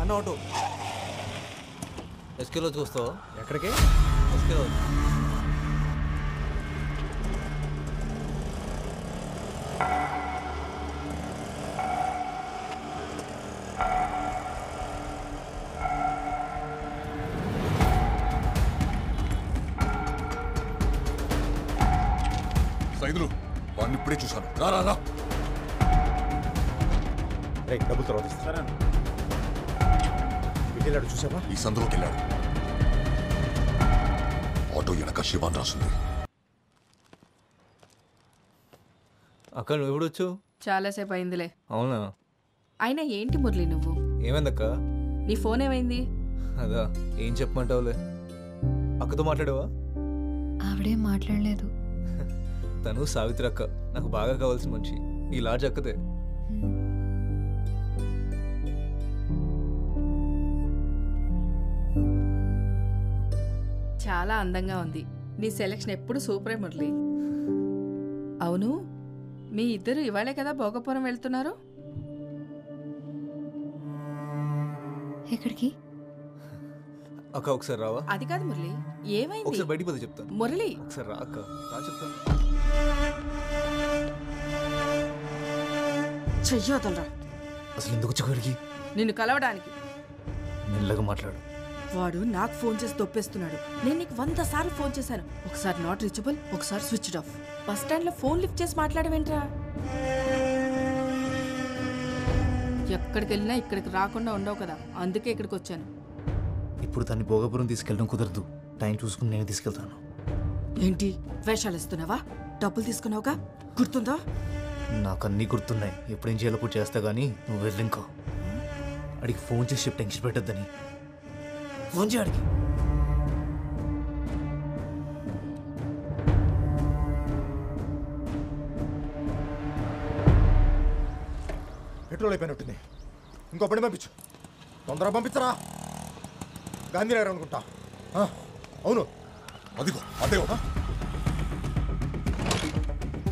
అన్న ఆటో ఎస్కేలో చూస్తావా? ఎక్కడికి? ఎస్కేలో సైదులు వాడిని ఇప్పుడే చూశాను. రా రా రా. డబ్బులు తర్వాత ఇస్తారా? వెళ్ళాడు చూసావా? ఈ సందులోకి వెళ్ళాడు. ఆటో వెనక శివాన్ రాసింది. అక్క నువ్వు ఎప్పుడు వచ్చావు? చాలాసేపు అయిందిలే. అవునా? అయినా ఏంటి మురళి నువ్వు? ఏమైందక్క? నీ ఫోన్ ఏమైంది? అదా ఏం చెప్పమంటావులే. అక్కతో మాట్లాడావా? ఆవిడేం మాట్లాడలేదు. తను సావిత్రి అక్క, నాకు బాగా కావాల్సిన మనిషి. ఈ లాడ్జ్ అక్కదే. చాలా అందంగా ఉంది. నీ సెలక్షన్ ఎప్పుడు సూపరే మురళి. అవును, మీ ఇద్దరు ఇవాళే కదా భోగపురం వెళ్తున్నారు? ఎక్కడికి? అక్క ఒకసారి రావా? అది కాదు మురళి, ఏమైంది? ఒకసారి బయటికి పోతే చెప్తాను. మురళి ఒకసారి రా అక్క, రా చెప్తాను. చెయ్యొదలరా. అసలు ఎందుకు వచ్చి నిన్ను కలవడానికి. మెల్లగా మాట్లాడు. వాడు నాకు ఫోన్ చేసి దొప్పేస్తున్నాడు. నేను నీకు 100 సార్లు ఫోన్ చేశాను. ఒకసారి నాట్ రీచబుల్, ఒకసారి స్విచ్డ్ ఆఫ్. బస్ స్టాండ్ లో ఫోన్ లిఫ్ట్ చేసి మాట్లాడవేంట్రా? ఎక్కడికి వెళ్ళినా ఇక్కడికి రాకుండా ఉండవు కదా, అందుకే ఇక్కడికి వచ్చాను. ఇప్పుడు దాన్ని భోగపురం తీసుకెళ్ళడం కుదరదు. టైం చూసుకుని నేను తీసుకెళ్తాను. ఏంటి వేషాలు ఇస్తున్నావా? డబ్బులు తీసుకున్నావుగా, గుర్తుందా? నాకు అన్నీ గుర్తున్నాయి. ఎప్పుడేం చేయాలో కూడా చేస్తా కానీ నువ్వు వెళ్ళింకో. అడిగి ఫోన్ చేసి చెప్పి టెన్షన్ పెట్టద్దని. ఫోన్ చేయడికి. పెట్రోల్ అయిపోయినట్టుంది. ఇంకో బండి పంపించు. తొందరగా పంపించరా. గాంధీనగర్ అనుకుంటా. అవును, అదిగో అదే.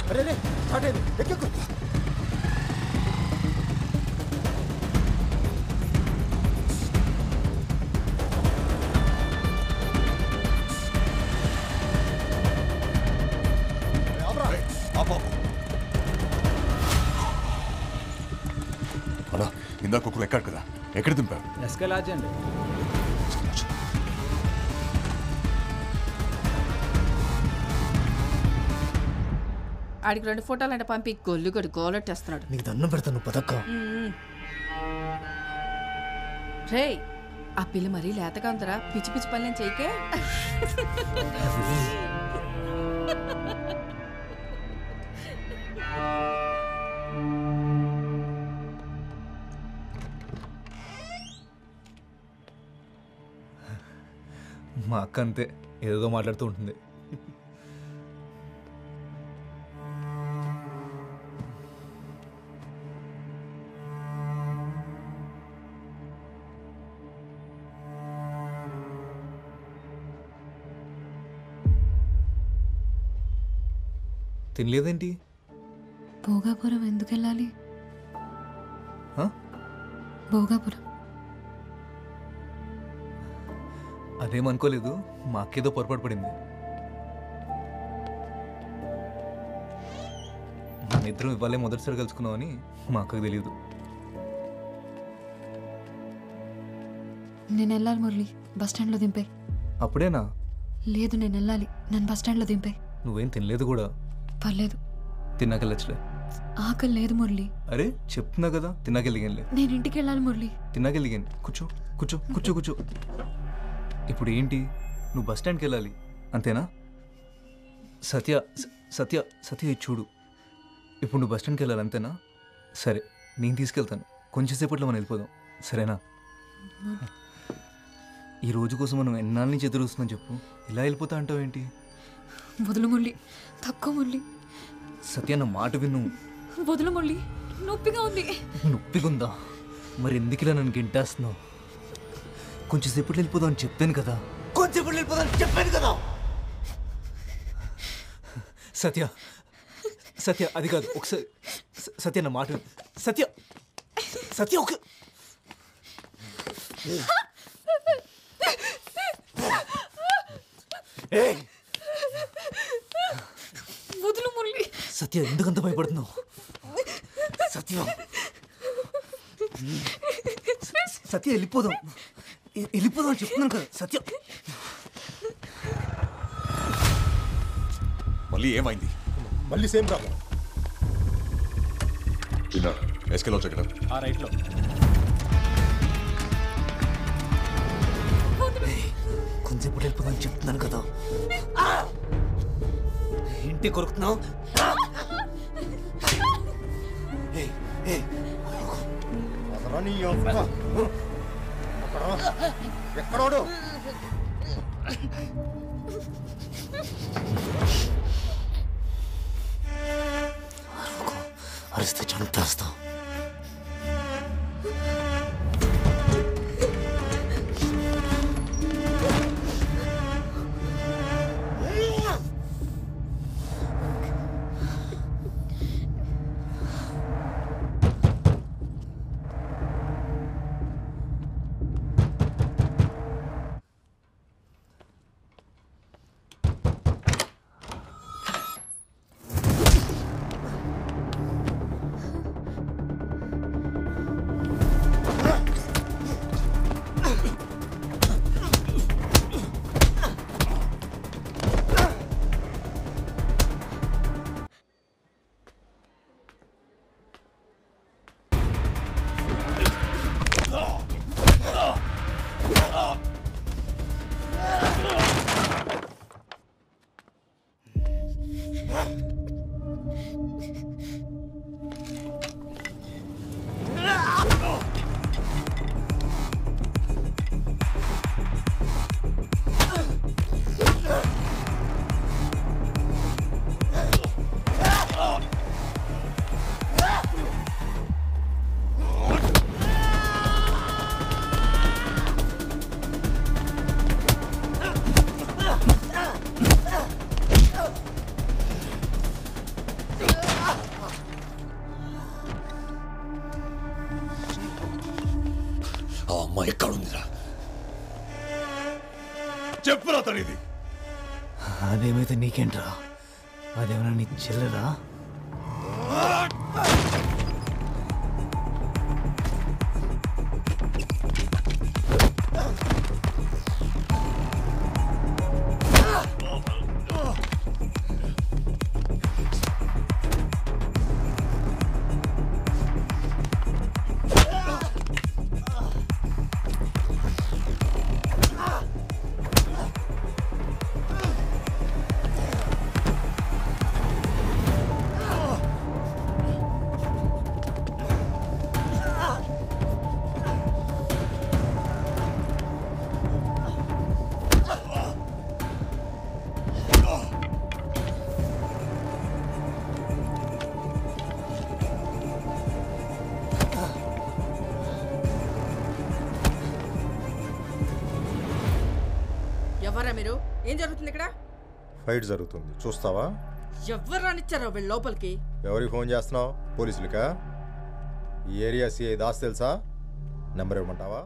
అరే స్టార్ట్ అయింది. ఎక్కెక్కు. అలా ఇందాక ఒకరు ఎక్కాడు కదా, ఎక్కడ దింపారు? ఎస్కే లాడ్జ్ అండి. ఆడికి 2 ఫోటోలు అంటే పంపి గొల్లుగడు గోలెట్టేస్తున్నాడు. నీకు దండం పెడతాను పదక్క. రే, ఆ పిల్ల మరీ లేతగా ఉందరా. పిచ్చి పిచ్చి పనులేం చేయకే. మా అక్క అంతే, ఏదో మాట్లాడుతూ ఉంటుంది. తినలేదేంటి? భోగాపురం ఎందుకు వెళ్ళాలి? భోగాపురం అదేమనుకోలేదు. మా అక్కేదో పొరపాటు పడింది. మన ఇద్దరం ఇవ్వాలే మొదటిసారి కలుసుకున్నామని మా అక్కకు తెలియదు. నేను వెళ్ళాలి మురళి. బస్ స్టాండ్లో దింపే. అప్పుడేనా? లేదు, నేను వెళ్ళాలి. నన్ను బస్ స్టాండ్లో దింపే. నువ్వేం తినలేదు కూడా. పర్లేదు, తిన్నాకెళ్ళచ్చులే. ఆకలి లేదు మురళి. అరే చెప్తున్నా కదా, తిన్నాకెళ్ళిగానులే. నేను ఇంటికి వెళ్ళాలి మురళి. తిన్నాకెళ్ళిగాను. కూర్చో కూర్చో కూర్చో కూర్చో. ఇప్పుడు ఏంటి? నువ్వు బస్ స్టాండ్కి వెళ్ళాలి అంతేనా? సత్య సత్య సత్య ఇది చూడు. ఇప్పుడు నువ్వు బస్ స్టాండ్కి వెళ్ళాలి అంతేనా? సరే, నేను తీసుకెళ్తాను. కొంచెంసేపట్లో మనం వెళ్ళిపోదాం, సరేనా? ఈ రోజు కోసం మనం ఎన్నాళ్ళ నుంచి ఎదురు వస్తున్నాం చెప్పు. ఇలా వెళ్ళిపోతా అంటావు ఏంటి? వదులు మురళి, తక్కువ మురళి. సత్య నా మాట విను. వదులు మురళి, నొప్పిగా ఉంది. నొప్పిగా ఉందా? మరి ఎందుకు ఇలా నన్ను గింటేస్తున్నావు? కొంచెంసేపట్లో వెళ్ళిపోదాం అని చెప్పాను కదా. కొంచెంసేపట్లో వెళ్ళిపోదాం అని చెప్పాను కదా. సత్య సత్య అది కాదు, ఒకసారి సత్య నా మాట. సత్య సత్య ఒక వదులు మురళి. సత్య ఎందుకంత భయపడుతున్నావు? సత్య సత్య వెళ్ళిపోదాం అని చెప్తున్నాను కదా. సత్య మళ్ళీ ఏమైంది? మళ్ళీ సేమ్ ప్రాబ్లం. ఎస్కేలో చెక్కడ ఆ రైట్లో. కొంచెంసేపు వెళ్ళిపోదాం అని చెప్తున్నాను కదా. ఏంటి కొరుకుతున్నావు? ఎక్కడోడు? అరిస్తే చంపేస్తావు. ఎక్కడుందిరా? చెప్పురా తనిది. అదేమైతే నీకేంట్రా? అదేమన్నా నీ చెల్లెరా? ఎవరా మీరు? ఏం జరుగుతుంది ఇక్కడ? ఫైట్ జరుగుతుంది, చూస్తావా? ఎవరు రానిచ్చారో వీళ్ళు లోపలికి? ఎవరికి ఫోన్ చేస్తున్నావు? పోలీసులకా? ఈ ఏరియా సిఐ దాస్ తెలుసా? నెంబర్ ఇవ్వమంటావా?